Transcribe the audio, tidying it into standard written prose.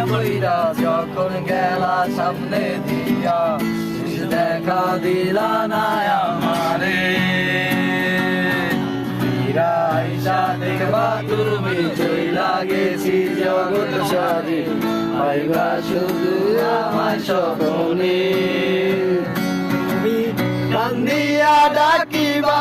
কইরা যখন গেলা সামনে দিয়া দেখা দিলা না আমারে ফিরা আইসা দেখবা তুমি চইলা গেছি জগৎ সারি পাইবা শুধু আমার স্বপ্নে তুমি কান্দিয়া ডাকিবা